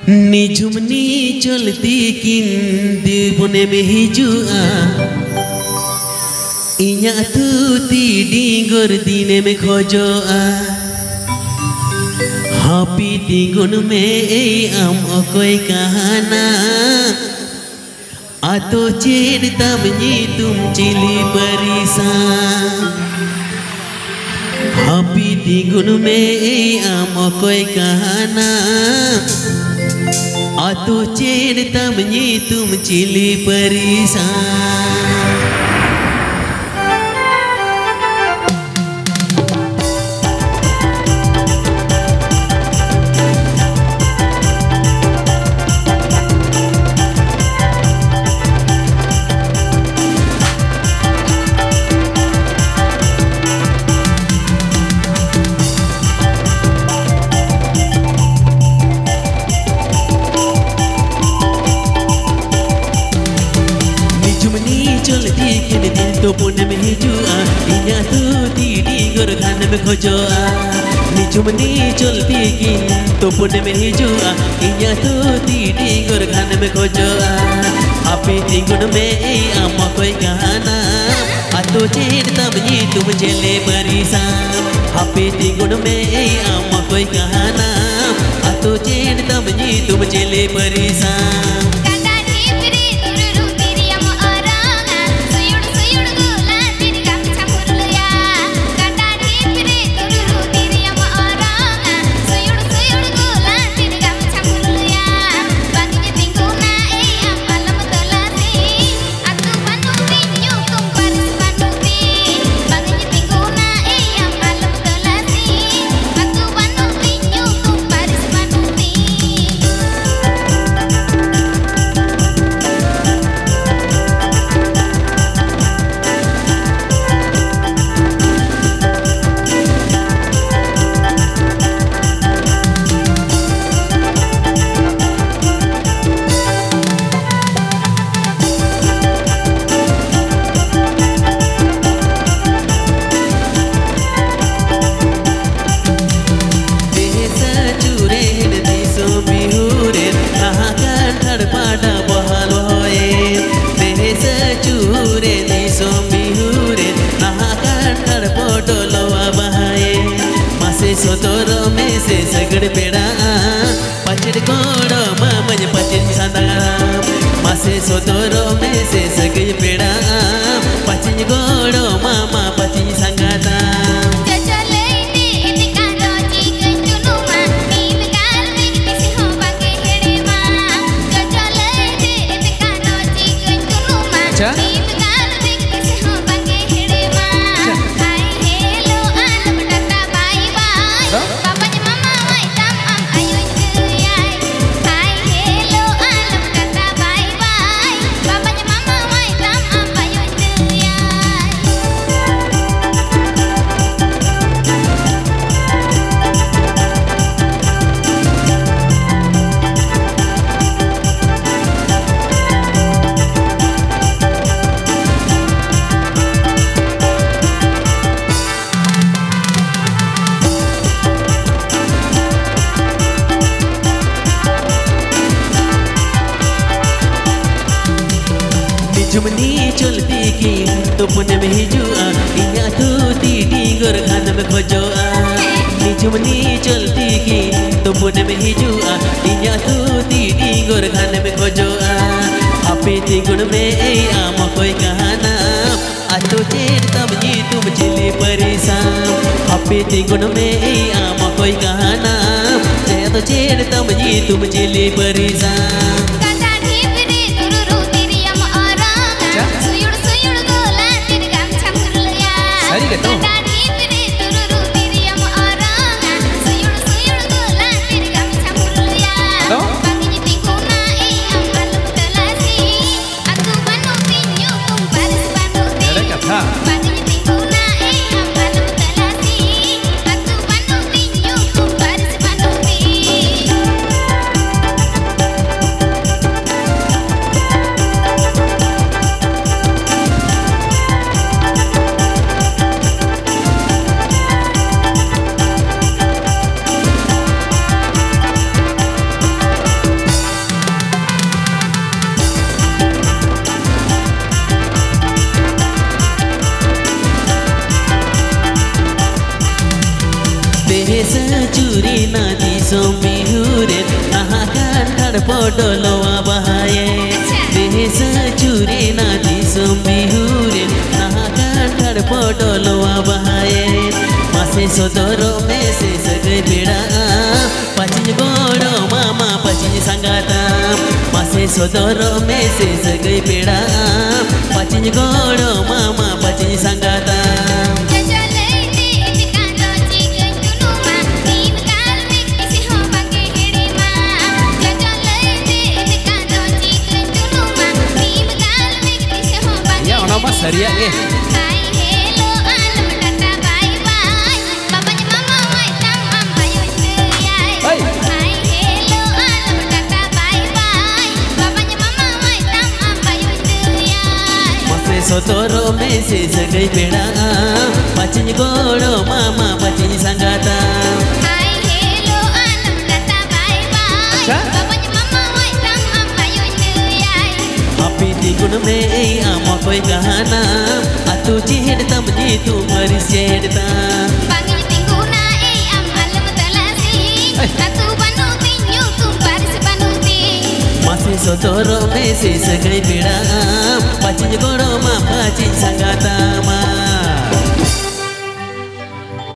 निझुमनी चलती किन दिबुने में हिजुआ इया तुती डिंगर दिने में खोजोआ हापी तिगुन में आम अकोई कहाना आतो चेर तमनी तुम चिली परिसा हापी तिगुन में आम अकोई कहाना आतो चेर तमनी तुम चिली परिसा चलती किन दिल तो पुन में हिजुआ इया तुती डिंगर खान में खोजोआ निझुमनी चलती किन तो पुन में हिजुआ इया तुती डिंगर खान में खोजोआ आपे तिगुन में आम कोई कहाना आतो चेर तमनी तुम चले परिसा आपे तिगुन में आम कोई कहाना आतो चेर तमनी तुम चले परिसा सोतोरो में से सगड़ पेड़ा पचड़ कोड़ो मामन पचड़ सादा मासे सोतोरो में से सगड़ पेड़ा पचड़ कोड़ो मामा पचड़ संगाता निझुमनी चलती किन तो पुन में हिजुआ इया तुती डिंगर खान में खोजोआ निझुमनी चलती किन तो पुन में हिजुआ इया तुती डिंगर खान में खोजोआ आपे तिगुन में आम कोई कहाना आतो चेर तमनी तुम चिली परिसा आपे तिगुन में आम कोई कहाना आतो चेर तमनी तुम chilli Parisa podolo abahaye desa cure na disum bihure nahakan podolo abahaye mase sodoro mese sagai beda pachin godo mama pachin sangata mase sodoro mese sagai beda pachin godo mama pachin sangata Saria ke? Hai hello alam tata bye bye. Bapaknya mama wai tam am bayu ndeyai. Hai hello alam tata bye bye. Bapaknya mama wai tam am bayu ndeyai. Mase sotoro mese sagai beda pachin godo mama pachin sangata. Hai hello alam tata bye bye. Bapaknya mama wai tam am bayu ndeyai. Api tigun me ama koi kahana atu chihd tam ji tu maris chedta Pangi tinguna am alam talasi atu banuti nyu tu baris banuti mase sotoro mese sagai beda pachin godo mama pachin sangata ma